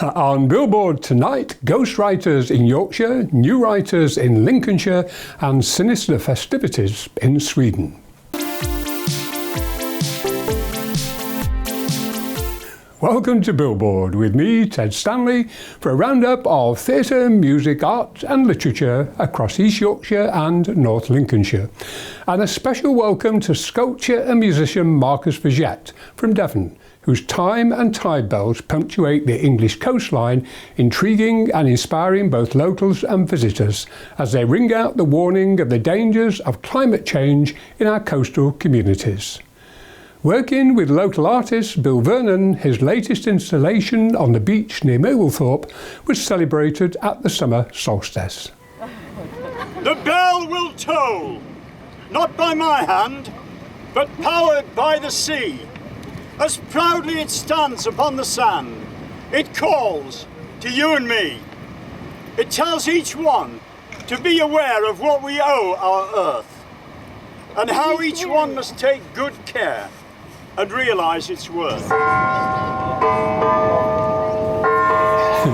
On Billboard tonight, ghost writers in Yorkshire, new writers in Lincolnshire and sinister festivities in Sweden. Welcome to Billboard with me, Ted Stanley, for a roundup of theatre, music, art and literature across East Yorkshire and North Lincolnshire. And a special welcome to sculptor and musician Marcus Vigette from Devon, whose time and tide bells punctuate the English coastline, intriguing and inspiring both locals and visitors as they ring out the warning of the dangers of climate change in our coastal communities. Working with local artist Bill Vernon, his latest installation on the beach near Mablethorpe was celebrated at the summer solstice. The bell will toll, not by my hand, but powered by the sea. As proudly it stands upon the sand, it calls to you and me. It tells each one to be aware of what we owe our earth and how each one must take good care and realise its worth.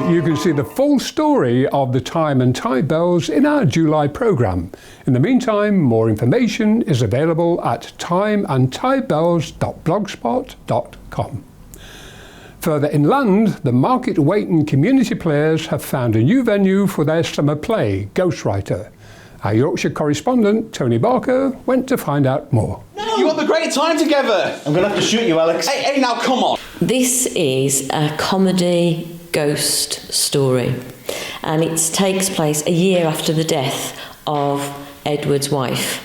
You can see the full story of the time and tide bells in our July programme. In the meantime, more information is available at timeandtidebells.blogspot.com. Further inland, the Market Weighton community players have found a new venue for their summer play, Ghostwriter. Our Yorkshire correspondent, Tony Barker, went to find out more. You got the great time together! I'm going to have to shoot you, Alex. Hey, now come on! This is a comedy ghost story, and it takes place a year after the death of Edward's wife.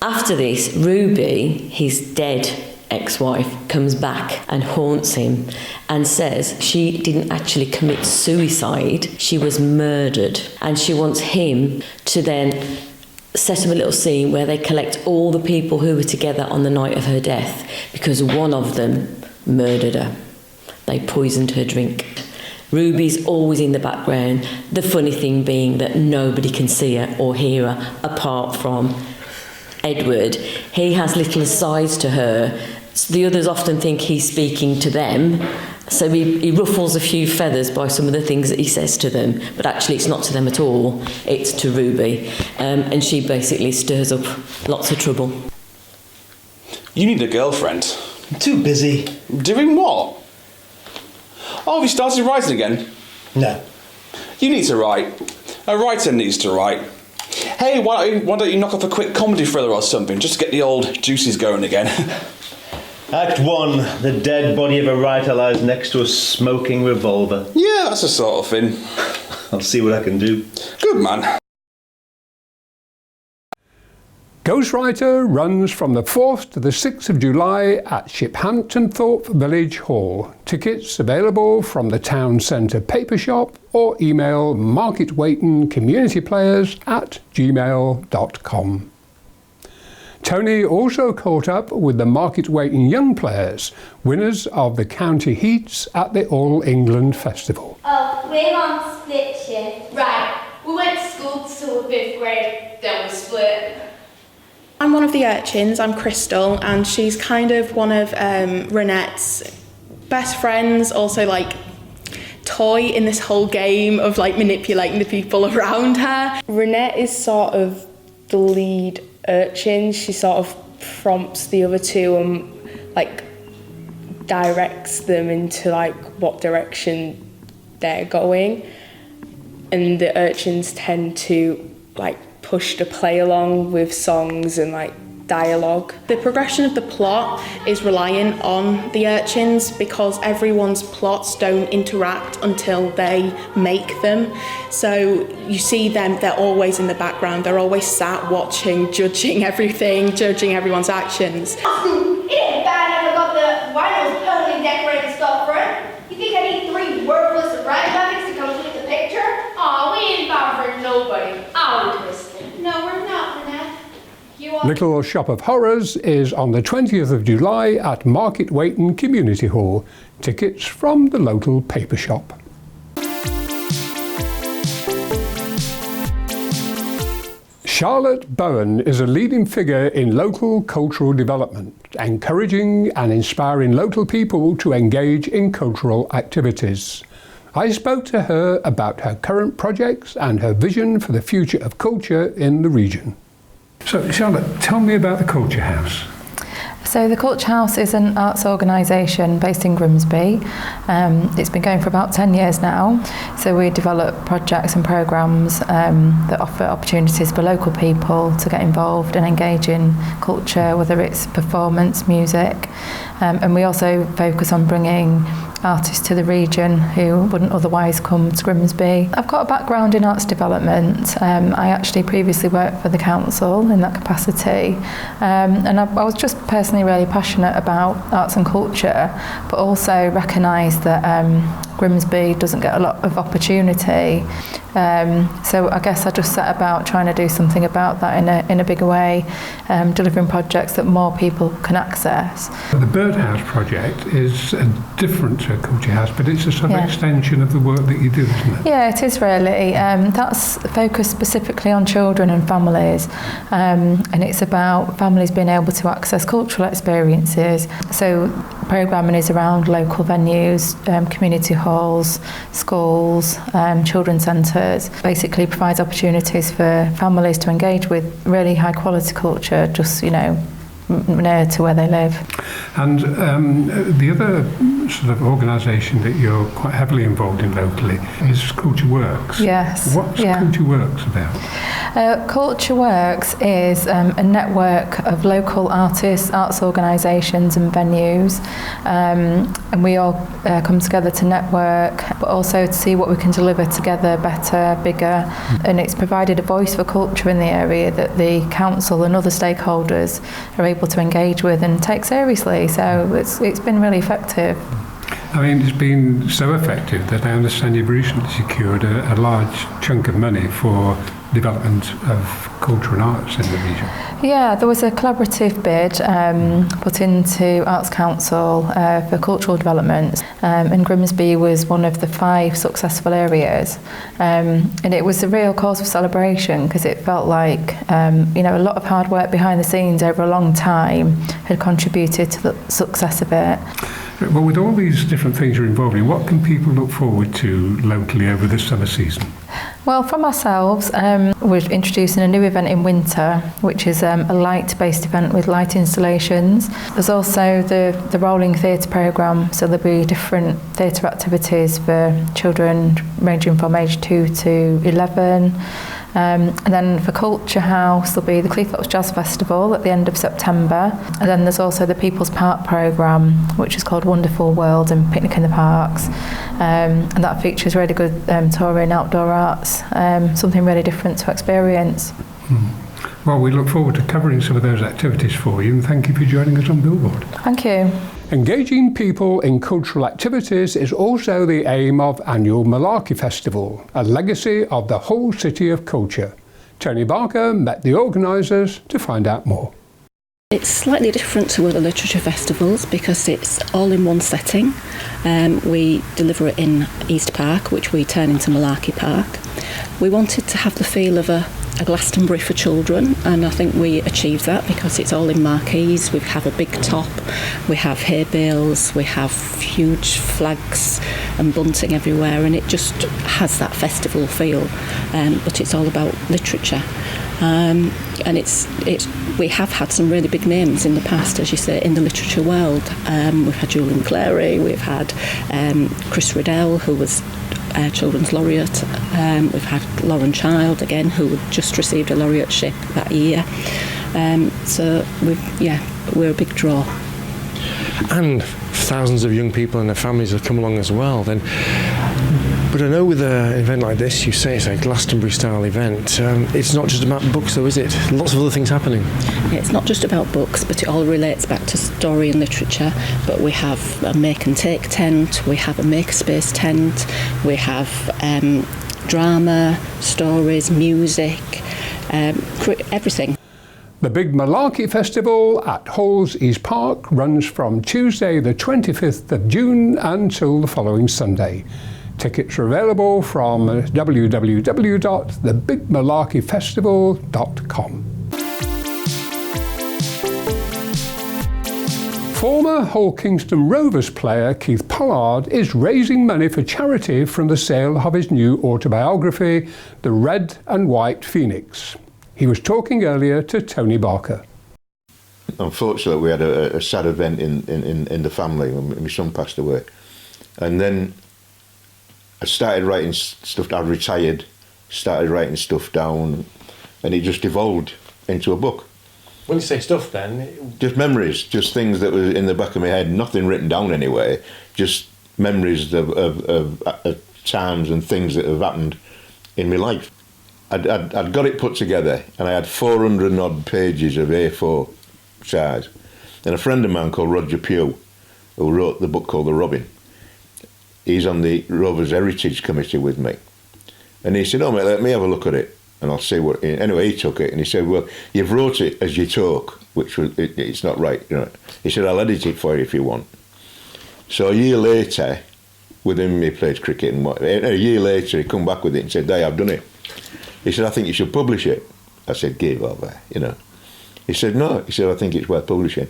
After this, Ruby, his dead ex-wife, comes back and haunts him and says she didn't actually commit suicide, she was murdered, and she wants him to then set up a little scene where they collect all the people who were together on the night of her death, because one of them murdered her. They poisoned her drink. Ruby's always in the background, the funny thing being that nobody can see her or hear her apart from Edward. He has little asides to her, so the others often think he's speaking to them, so he ruffles a few feathers by some of the things that he says to them, but actually it's not to them at all, it's to Ruby, and she basically stirs up lots of trouble. You need a girlfriend. I'm too busy. Doing what? Oh, have you started writing again? No. You need to write. A writer needs to write. Hey, why don't you knock off a quick comedy thriller or something, just to get the old juices going again? Act 1. The dead body of a writer lies next to a smoking revolver. Yeah, that's the sort of thing. I'll see what I can do. Good man. Ghostwriter runs from the 4th to the 6th of July at Shiphampton Thorpe Village Hall. Tickets available from the town centre paper shop or email marketweightoncommunityplayers@gmail.com. Tony also caught up with the Market Weighton young players, winners of the county heats at the All England Festival. Oh, we're on split shift. Right, we went to school till 5th grade, then we split. I'm one of the urchins, I'm Crystal, and she's kind of one of Renette's best friends, also like toy in this whole game of like manipulating the people around her. Renette is sort of the lead urchin. She sort of prompts the other two and like directs them into like what direction they're going, and the urchins tend to like push the play along with songs and like dialogue. The progression of the plot is reliant on the urchins because everyone's plots don't interact until they make them. So you see them, they're always in the background, they're always sat watching, judging everything, judging everyone's actions. It ain't bad I never got the vinyls permanently decorated stuff front. You think I need 3 worthless ragamuffins to complete the picture? Aw, we ain't bothering nobody. I'll twist it. No, we're not, Renette. Little Shop of Horrors is on the 20th of July at Market Weighton Community Hall. Tickets from the local paper shop. Charlotte Bowen is a leading figure in local cultural development, encouraging and inspiring local people to engage in cultural activities. I spoke to her about her current projects and her vision for the future of culture in the region. So Charlotte, tell me about the Culture House. So the Culture House is an arts organisation based in Grimsby. It's been going for about 10 years now. So we develop projects and programmes that offer opportunities for local people to get involved and engage in culture, whether it's performance, music. And we also focus on bringing artists to the region who wouldn't otherwise come to Grimsby. I've got a background in arts development. I actually previously worked for the council in that capacity, and I was just personally really passionate about arts and culture, but also recognised that Grimsby doesn't get a lot of opportunity. So I guess I just set about trying to do something about that in a bigger way, delivering projects that more people can access. The Birdhouse project is different to a Culture House, but it's a sort of extension of the work that you do, isn't it? Yeah, it is really. That's focused specifically on children and families, and it's about families being able to access cultural experiences. So programming is around local venues, community halls, schools, children's centres. Basically provides opportunities for families to engage with really high quality culture, just, you know, near to where they live. And the other sort of organisation that you're quite heavily involved in locally is Culture Works. Yes. What's Culture Works about? Culture Works is a network of local artists, arts organisations and venues, and we all come together to network, but also to see what we can deliver together better, bigger, and it's provided a voice for culture in the area that the council and other stakeholders are able to engage with and take seriously, so it's been really effective. I mean, it's been so effective that I understand you've recently secured a large chunk of money for development of culture and arts in the region. Yeah, there was a collaborative bid put into Arts Council for cultural development, and Grimsby was one of the 5 successful areas, and it was a real cause for celebration because it felt like you know, a lot of hard work behind the scenes over a long time had contributed to the success of it. Well, with all these different things you're involved in, what can people look forward to locally over the summer season? Well, from ourselves, we're introducing a new event in winter, which is a light-based event with light installations. There's also the rolling theatre programme, so there'll be different theatre activities for children ranging from age 2 to 11. And then for Culture House, there'll be the Cleethorpes Jazz Festival at the end of September. And then there's also the People's Park programme, which is called Wonderful World and Picnic in the Parks. And that features really good touring outdoor arts, something really different to experience. Well, we look forward to covering some of those activities for you, and thank you for joining us on Billboard. Thank you. Engaging people in cultural activities is also the aim of annual Malarkey Festival, a legacy of the whole city of culture. Tony Barker met the organisers to find out more. It's slightly different to other literature festivals because it's all in one setting. We deliver it in East Park, which we turn into Malarkey Park. We wanted to have the feel of a Glastonbury for children, and I think we achieved that because it's all in marquees. We have a big top, we have hay bales, we have huge flags and bunting everywhere, and it just has that festival feel, but it's all about literature. And we have had some really big names in the past, as you say, in the literature world. We've had Julian Clary, we've had Chris Riddell, who was Children's Laureate. We've had Lauren Child, again, who just received a laureateship that year. So we're a big draw. And thousands of young people and their families have come along as well. But I know with an event like this, you say it's a Glastonbury-style event. It's not just about books, though, is it? Lots of other things happening. Yeah, it's not just about books, but it all relates back to story and literature. But we have a make and take tent, we have a makerspace tent, we have drama, stories, music, everything. The Big Malarkey Festival at Halls East Park runs from Tuesday the 25th of June until the following Sunday. Tickets are available from www.thebigmalarkeyfestival.com. Former Hull Kingston Rovers player Keith Pollard is raising money for charity from the sale of his new autobiography, The Red and White Phoenix. He was talking earlier to Tony Barker. Unfortunately, we had a sad event in the family when my son passed away. And then I started writing stuff. I retired, started writing stuff down, and it just evolved into a book. When you say stuff then? Just memories, just things that were in the back of my head, nothing written down anyway, just memories of times and things that have happened in my life. I'd got it put together, and I had 400 and odd pages of A4 size. And a friend of mine called Roger Pugh, who wrote the book called The Robin, he's on the Rovers Heritage Committee with me. And he said, "Oh mate, let me have a look at it and I'll see what..." Anyway, he took it and he said, "Well, you've wrote it as you talk, which was, it's not right, you know." He said, "I'll edit it for you if you want." So a year later, with him, he played cricket and what, a year later he come back with it and said, "Hey, I've done it." He said, "I think you should publish it." I said, "Give over, you know." He said, "No," he said, "I think it's worth publishing."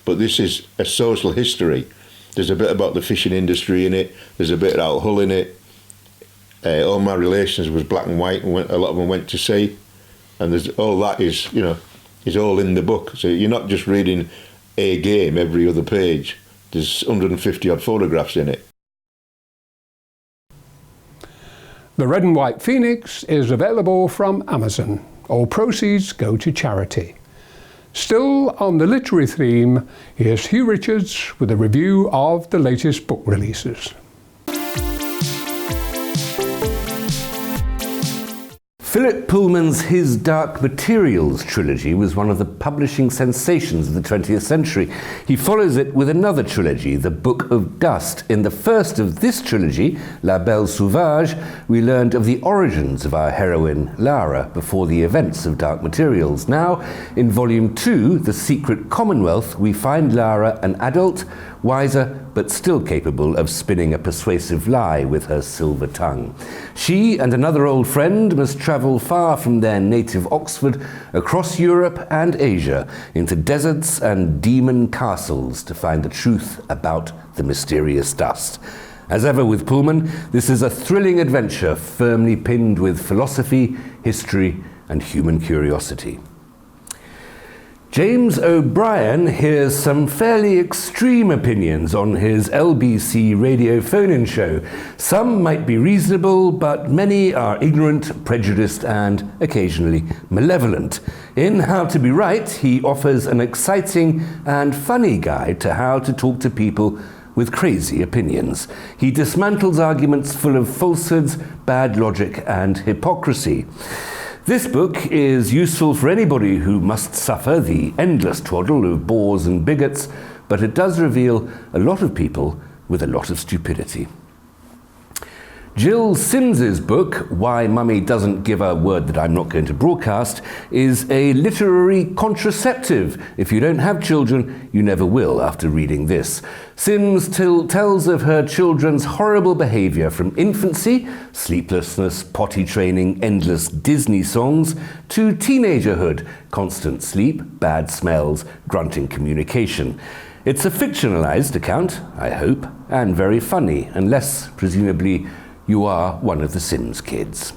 But this is a social history. There's a bit about the fishing industry in it, there's a bit about Hull in it. All my relations was black and white, and a lot of them went to sea. And there's all that is, you know, is all in the book. So you're not just reading a game every other page. There's 150 odd photographs in it. The Red and White Phoenix is available from Amazon. All proceeds go to charity. Still on the literary theme, here's Hugh Richards with a review of the latest book releases. Philip Pullman's His Dark Materials trilogy was one of the publishing sensations of the 20th century. He follows it with another trilogy, The Book of Dust. In the first of this trilogy, La Belle Sauvage, we learned of the origins of our heroine, Lara, before the events of Dark Materials. Now, in Volume 2, The Secret Commonwealth, we find Lara an adult, wiser, but still capable of spinning a persuasive lie with her silver tongue. She and another old friend must travel far from their native Oxford, across Europe and Asia, into deserts and demon castles to find the truth about the mysterious dust. As ever with Pullman, this is a thrilling adventure firmly pinned with philosophy, history, and human curiosity. James O'Brien hears some fairly extreme opinions on his LBC radio phone-in show. Some might be reasonable, but many are ignorant, prejudiced, and occasionally malevolent. In How to Be Right, he offers an exciting and funny guide to how to talk to people with crazy opinions. He dismantles arguments full of falsehoods, bad logic, and hypocrisy. This book is useful for anybody who must suffer the endless twaddle of bores and bigots, but it does reveal a lot of people with a lot of stupidity. Jill Sims's book, Why Mummy Doesn't Give a Word That I'm Not Going to Broadcast, is a literary contraceptive. If you don't have children, you never will after reading this. Sims tells of her children's horrible behaviour from infancy, sleeplessness, potty training, endless Disney songs, to teenagerhood, constant sleep, bad smells, grunting communication. It's a fictionalised account, I hope, and very funny, unless, presumably, you are one of the Sims kids.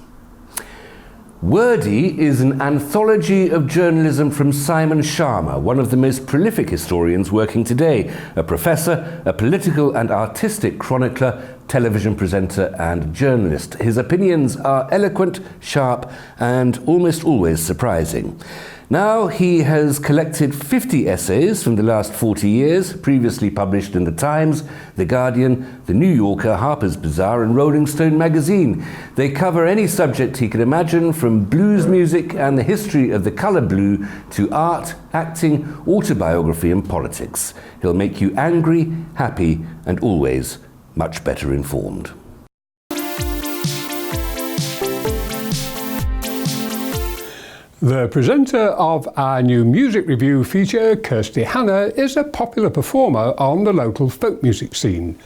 Wordy is an anthology of journalism from Simon Sharma, one of the most prolific historians working today, a professor, a political and artistic chronicler, television presenter and journalist. His opinions are eloquent, sharp, and almost always surprising. Now he has collected 50 essays from the last 40 years, previously published in The Times, The Guardian, The New Yorker, Harper's Bazaar and Rolling Stone magazine. They cover any subject he can imagine, from blues music and the history of the colour blue to art, acting, autobiography and politics. He'll make you angry, happy and always much better informed. The presenter of our new music review feature, Kirsty Hanna, is a popular performer on the local folk music scene.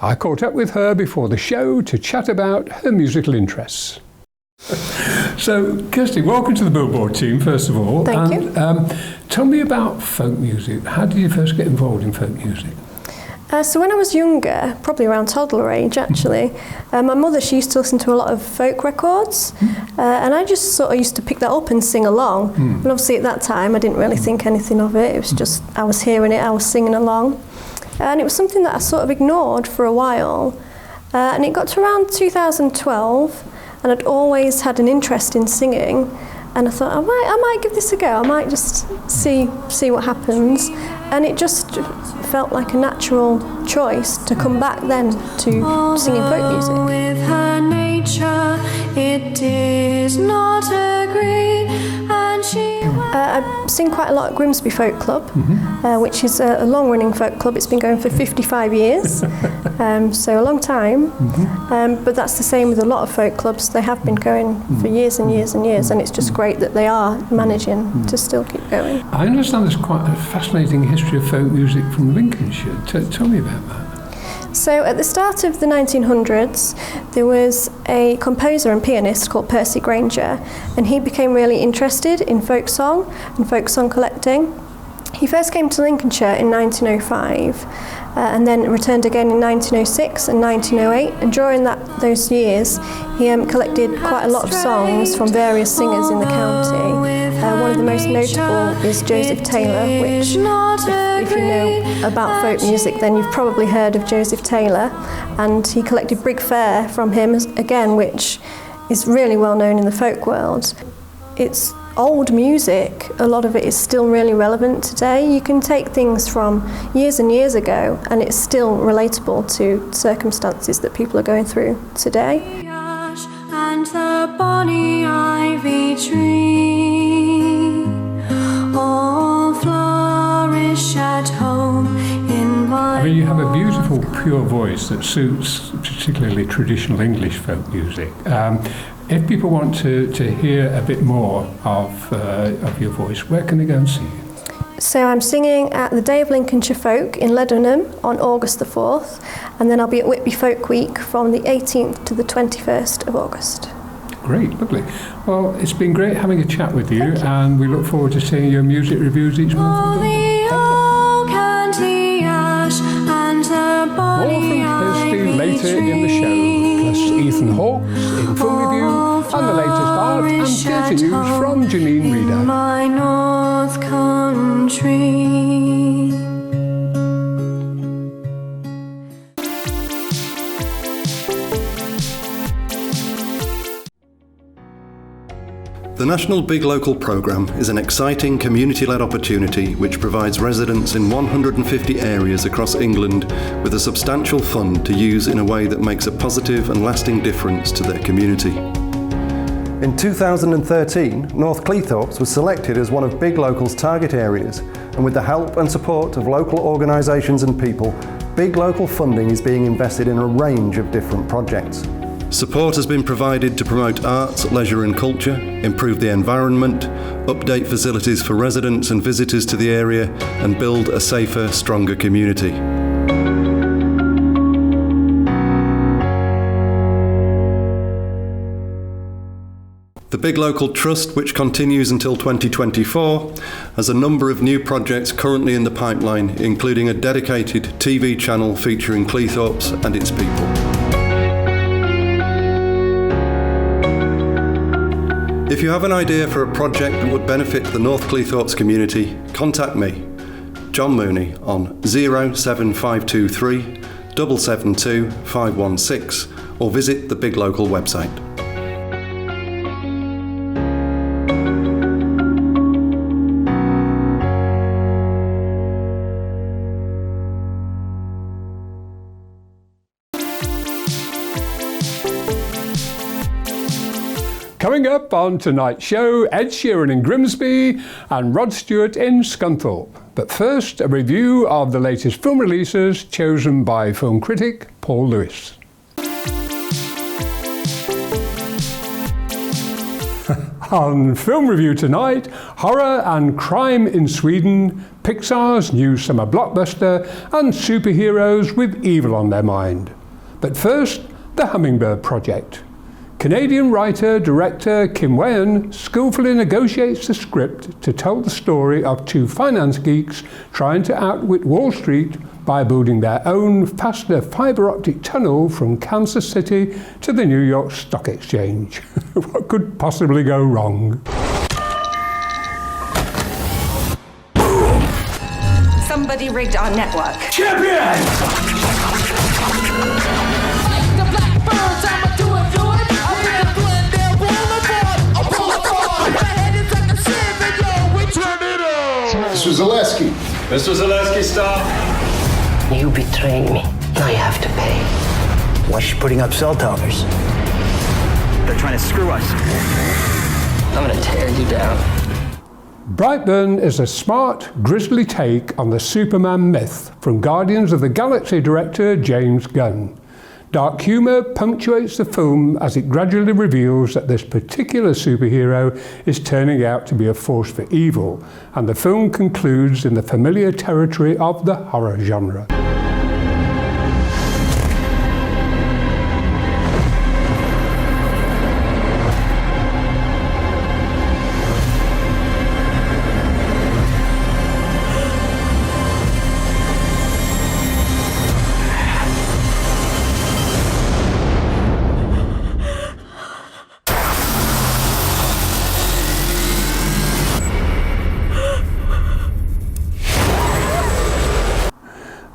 I caught up with her before the show to chat about her musical interests. So, Kirsty, welcome to the Billboard team, first of all. Thank you. Tell me about folk music. How did you first get involved in folk music? So when I was younger, probably around toddler age actually, my mother, she used to listen to a lot of folk records, and I just sort of used to pick that up and sing along. And obviously at that time I didn't really think anything of it. It was just, I was hearing it, I was singing along. And it was something that I sort of ignored for a while. And it got to around 2012, and I'd always had an interest in singing. And I thought, I might give this a go. I might just see what happens. And it just felt like a natural choice to come back then to singing folk music. With her nature, it did not agree, and she I sing quite a lot at Grimsby Folk Club, which is a long-running folk club. It's been going for 55 years, so a long time. But that's the same with a lot of folk clubs. They have been going for years and years and years, and it's just great that they are managing to still keep going. I understand there's quite a fascinating history of folk music from Lincolnshire. Tell me about that. So at the start of the 1900s, there was a composer and pianist called Percy Grainger, and he became really interested in folk song and folk song collecting. He first came to Lincolnshire in 1905, and then returned again in 1906 and 1908, and during those years he collected quite a lot of songs from various singers in the county. One of the most notable is Joseph Taylor, which if you know about folk music then you've probably heard of Joseph Taylor, and he collected Brig Fair from him again, which is really well known in the folk world. It's old music, a lot of it is still really relevant today. You can take things from years and years ago and it's still relatable to circumstances that people are going through today. And the bonny ivy tree all flourish at home in my... I mean, you have a beautiful, pure voice that suits particularly traditional English folk music. If people want to hear a bit more of your voice, where can they go and see you? So I'm singing at the Day of Lincolnshire Folk in Leadenham on August the 4th, and then I'll be at Whitby Folk Week from the 18th to the 21st of August. Great, lovely. Well, it's been great having a chat with you, and we look forward to seeing your music reviews each month. the oak and the ash and the More bonny from Kirsty ivy later in the show, plus Ethan Hawkes in Film Review and the latest art and theatre news from Janine Reader. my north country. The National Big Local programme is an exciting community-led opportunity which provides residents in 150 areas across England with a substantial fund to use in a way that makes a positive and lasting difference to their community. In 2013, North Cleethorpes was selected as one of Big Local's target areas, and with the help and support of local organisations and people, Big Local funding is being invested in a range of different projects. Support has been provided to promote arts, leisure and culture, improve the environment, update facilities for residents and visitors to the area, and build a safer, stronger community. The Big Local Trust, which continues until 2024, has a number of new projects currently in the pipeline, including a dedicated TV channel featuring Cleethorpes and its people. If you have an idea for a project that would benefit the North Cleethorpes community, contact me, John Mooney, on 07523 772 516 or visit the Big Local website. Coming up on tonight's show, Ed Sheeran in Grimsby and Rod Stewart in Scunthorpe. But first, a review of the latest film releases chosen by film critic Paul Lewis. On Film Review tonight, horror and crime in Sweden, Pixar's new summer blockbuster, and superheroes with evil on their mind. But first, The Hummingbird Project. Canadian writer-director Kim Bowen skillfully negotiates the script to tell the story of two finance geeks trying to outwit Wall Street by building their own faster fibre optic tunnel from Kansas City to the New York Stock Exchange. What could possibly go wrong? Somebody rigged our network. Champion! Mr. Zaleski. Mr. Zaleski, stop. You betrayed me. Now you have to pay. Why is she putting up cell towers? They're trying to screw us. I'm gonna tear you down. Brightburn is a smart, grisly take on the Superman myth from Guardians of the Galaxy director James Gunn. Dark humour punctuates the film as it gradually reveals that this particular superhero is turning out to be a force for evil, and the film concludes in the familiar territory of the horror genre.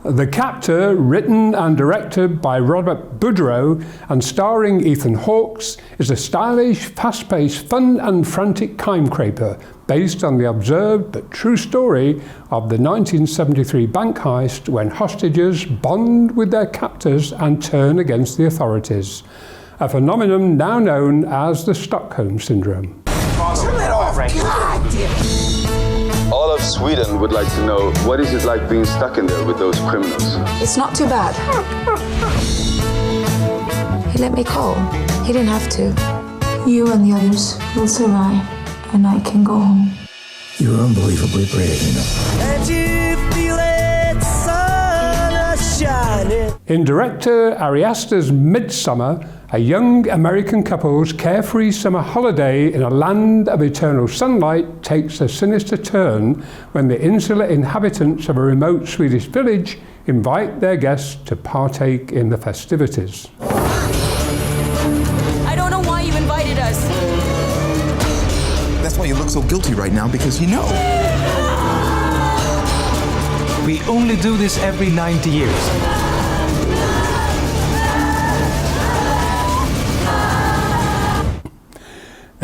The Captor, written and directed by Robert Boudreau and starring Ethan Hawke, is a stylish, fast-paced, fun and frantic crime-caper based on the observed but true story of the 1973 bank heist when hostages bond with their captors and turn against the authorities, a phenomenon now known as the Stockholm Syndrome. Turn that off! God damn it! All of Sweden would like to know, what is it like being stuck in there with those criminals? It's not too bad. He let me go. He didn't have to. You and the others will survive, and I can go home. You're unbelievably brave, you know. And you feel it, sun shining. In director Ari Aster's Midsummer, a young American couple's carefree summer holiday in a land of eternal sunlight takes a sinister turn when the insular inhabitants of a remote Swedish village invite their guests to partake in the festivities. I don't know why you invited us. That's why you look so guilty right now, because you know. We only do this every 90 years.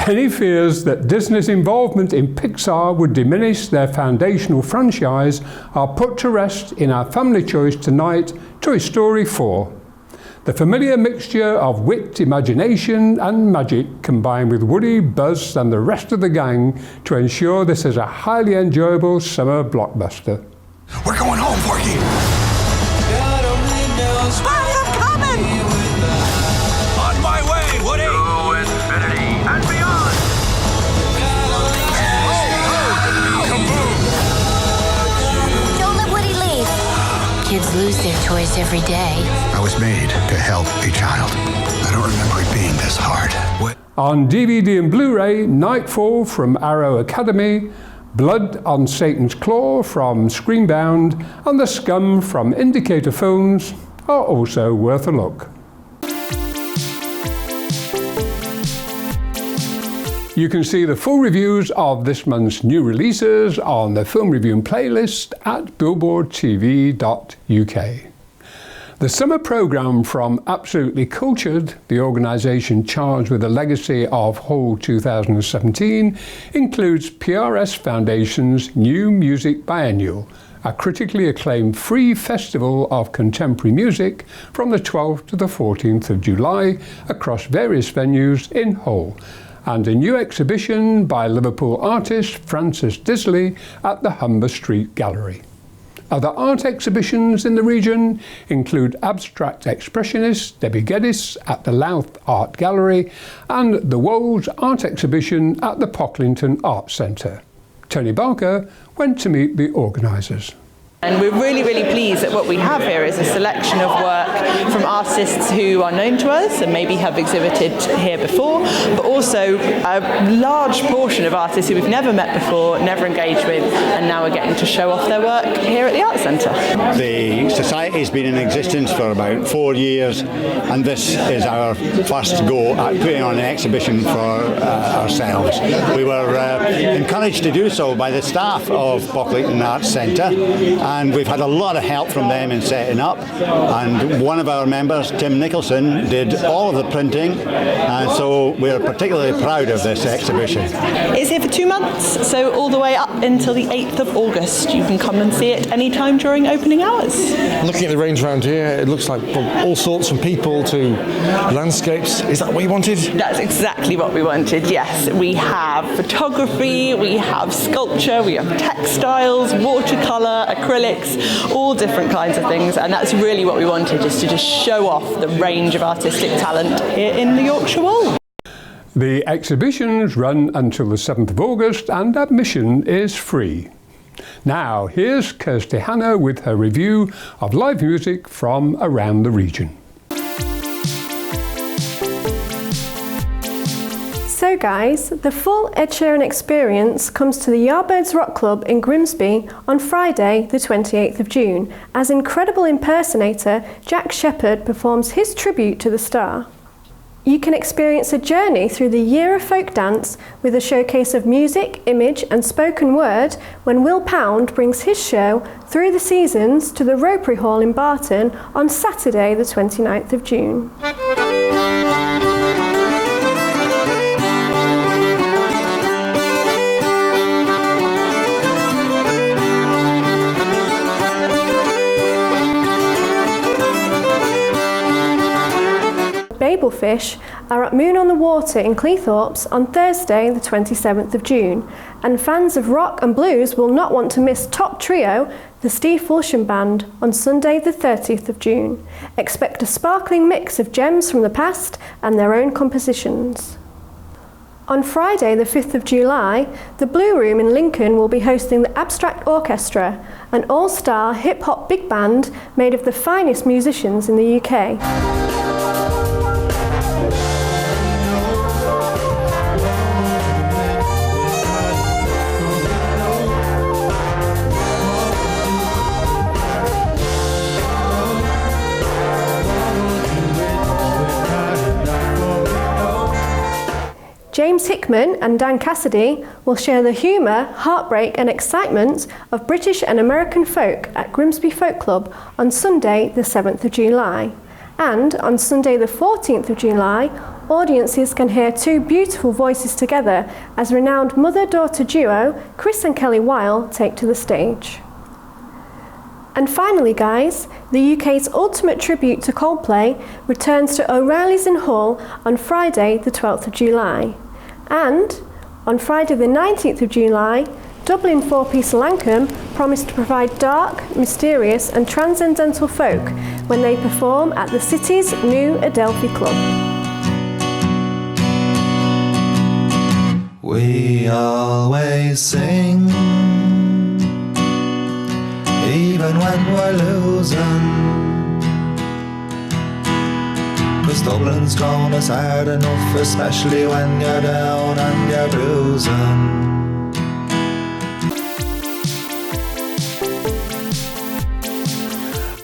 Any fears that Disney's involvement in Pixar would diminish their foundational franchise are put to rest in our family choice tonight, Toy Story 4. The familiar mixture of wit, imagination and magic combined with Woody, Buzz and the rest of the gang to ensure this is a highly enjoyable summer blockbuster. We're going home, Forky! Spy, I'm coming! On my way, Woody! To infinity and beyond! Don't let Woody leave. Kids lose their toys every day. I was made to help a child. I don't remember it being this hard. What? On DVD and Blu-ray, Nightfall from Arrow Academy, Blood on Satan's Claw from Screenbound, and The Scum from Indicator Films are also worth a look. You can see the full reviews of this month's new releases on the Film Review playlist at billboardtv.uk. The summer programme from Absolutely Cultured, the organisation charged with the legacy of Hull 2017, includes PRS Foundation's New Music Biennial, a critically acclaimed free festival of contemporary music from the 12th to the 14th of July across various venues in Hull, and a new exhibition by Liverpool artist Francis Disley at the Humber Street Gallery. Other art exhibitions in the region include abstract expressionist Debbie Geddes at the Louth Art Gallery and the Wolds Art Exhibition at the Pocklington Arts Centre. Tony Barker went to meet the organisers. And we're really, really pleased that what we have here is a selection of work from artists who are known to us and maybe have exhibited here before, but also a large portion of artists who we've never met before, never engaged with, and now are getting to show off their work here at the Arts Centre. The Society's been in existence for about 4 years, and this is our first go at putting on an exhibition for ourselves. We were encouraged to do so by the staff of Bockleton Arts Centre, and we've had a lot of help from them in setting up, and one of our members, Tim Nicholson, did all of the printing, and so we're particularly proud of this exhibition. It's here for 2 months, so all the way up until the 8th of August. You can come and see it any time during opening hours. Looking at the range around here, it looks like from all sorts, from people to landscapes. Is that what you wanted? That's exactly what we wanted, yes. We have photography, we have sculpture, we have textiles, watercolour, acrylics, all different kinds of things, and that's really what we wanted, is to just show off the range of artistic talent here in the Yorkshire Wall. The exhibitions run until the 7th of August and admission is free. Now here's Kirsty Hanna with her review of live music from around the region. So guys, the full Ed Sheeran experience comes to the Yardbirds Rock Club in Grimsby on Friday the 28th of June as incredible impersonator Jack Shepherd performs his tribute to the star. You can experience a journey through the year of folk dance with a showcase of music, image and spoken word when Will Pound brings his show Through the Seasons to the Ropery Hall in Barton on Saturday the 29th of June. Babelfish are at Moon on the Water in Cleethorpes on Thursday the 27th of June, and fans of rock and blues will not want to miss Top Trio, the Steve Fulsham Band, on Sunday the 30th of June. Expect a sparkling mix of gems from the past and their own compositions. On Friday the 5th of July, the Blue Room in Lincoln will be hosting the Abstract Orchestra, an all-star hip-hop big band made of the finest musicians in the UK. James Hickman and Dan Cassidy will share the humour, heartbreak and excitement of British and American folk at Grimsby Folk Club on Sunday the 7th of July. And on Sunday the 14th of July, audiences can hear two beautiful voices together as renowned mother-daughter duo Chris and Kelly Weil take to the stage. And finally guys, the UK's ultimate tribute to Coldplay returns to O'Reilly's in Hull on Friday the 12th of July. And on Friday the 19th of July, Dublin four-piece Lankum promise to provide dark, mysterious and transcendental folk when they perform at the city's new Adelphi Club. We always sing, even when we're losing, 'cause Dublin's drawn us hard enough, especially when you're down and you're bruising.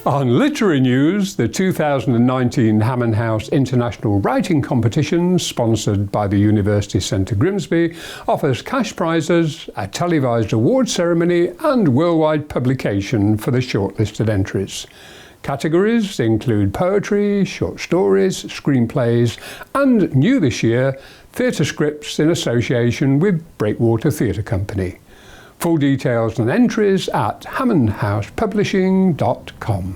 On literary news, the 2019 Hammond House International Writing Competition, sponsored by the University Centre Grimsby, offers cash prizes, a televised award ceremony and worldwide publication for the shortlisted entries. Categories include poetry, short stories, screenplays and, new this year, theatre scripts in association with Breakwater Theatre Company. Full details and entries at hammondhousepublishing.com.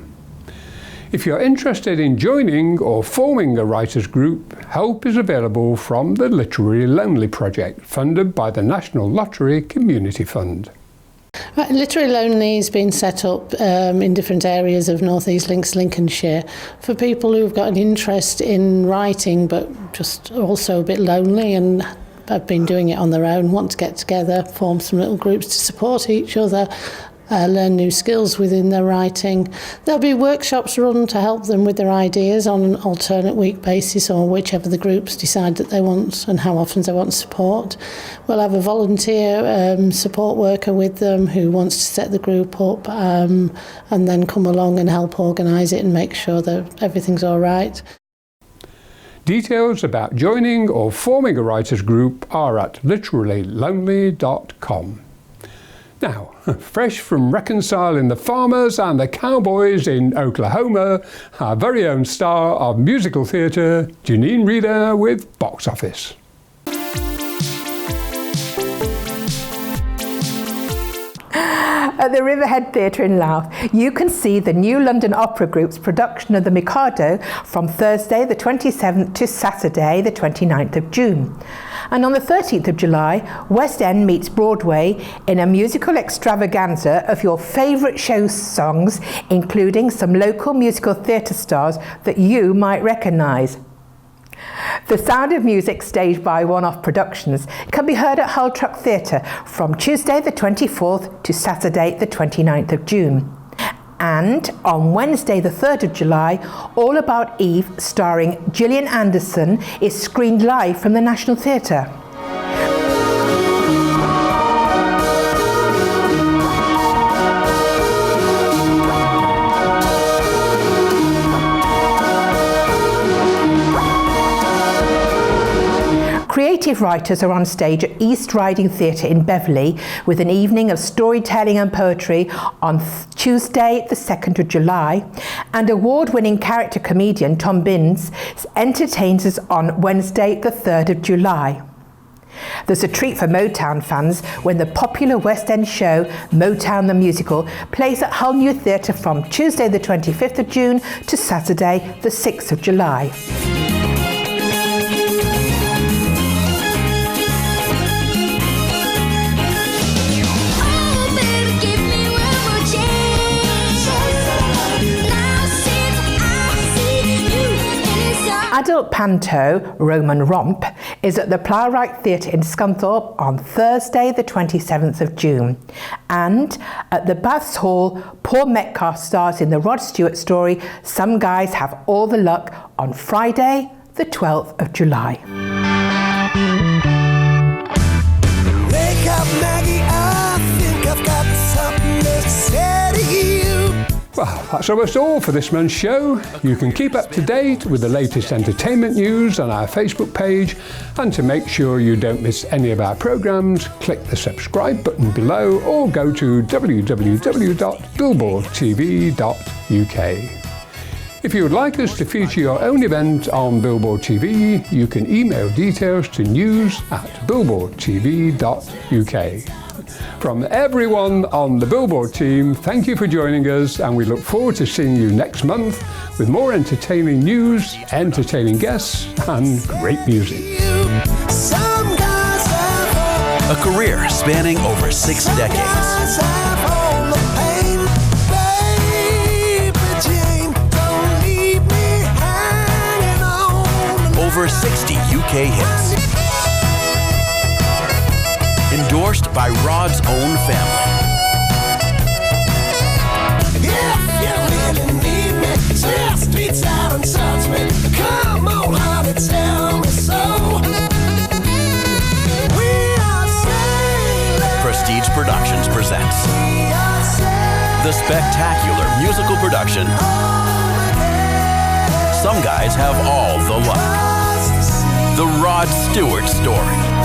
If you're interested in joining or forming a writers' group, help is available from the Literary Lonely Project, funded by the National Lottery Community Fund. Literary Lonely has been set up in different areas of North East Lincolnshire for people who've got an interest in writing but just also a bit lonely and have been doing it on their own, want to get together, form some little groups to support each other learn new skills within their writing. There'll be workshops run to help them with their ideas on an alternate week basis, or whichever the groups decide that they want and how often they want support. We'll have a volunteer support worker with them who wants to set the group up and then come along and help organise it and make sure that everything's all right. Details about joining or forming a writers group are at literallylonely.com. Now, fresh from reconciling the farmers and the cowboys in Oklahoma, our very own star of musical theatre, Janine Reeder with Box Office. At the Riverhead Theatre in Louth, you can see the New London Opera Group's production of The Mikado from Thursday the 27th to Saturday the 29th of June. And on the 13th of July, West End meets Broadway in a musical extravaganza of your favourite show songs, including some local musical theatre stars that you might recognise. The Sound of Music, staged by One-Off Productions, can be heard at Hull Truck Theatre from Tuesday the 24th to Saturday the 29th of June. And on Wednesday the 3rd of July, All About Eve, starring Gillian Anderson, is screened live from the National Theatre. Creative writers are on stage at East Riding Theatre in Beverley with an evening of storytelling and poetry on Tuesday the 2nd of July, and award-winning character comedian Tom Binns entertains us on Wednesday the 3rd of July. There's a treat for Motown fans when the popular West End show Motown the Musical plays at Hull New Theatre from Tuesday the 25th of June to Saturday the 6th of July. Adult Panto, Roman Romp, is at the Plowright Theatre in Scunthorpe on Thursday the 27th of June. And at the Baths Hall, Paul Metcalf stars in the Rod Stewart story Some Guys Have All the Luck on Friday the 12th of July. Wake up, Maggie, I think I've got something to say to you. Well, that's almost all for this month's show. You can keep up to date with the latest entertainment news on our Facebook page, and to make sure you don't miss any of our programmes, click the subscribe button below or go to www.billboardtv.uk. If you would like us to feature your own event on Billboard TV, you can email details to news@billboardtv.uk. From everyone on the Billboard team, thank you for joining us, and we look forward to seeing you next month with more entertaining news, entertaining guests, and great music. A career spanning over 6 decades. Over 60 UK hits. Endorsed by Rod's own family. If you really need me, just reach out and touch me. Come on, honey, tell me so. We are sailing. Prestige Productions presents the spectacular musical production Some Guys Have All the Luck. The Rod Stewart Story.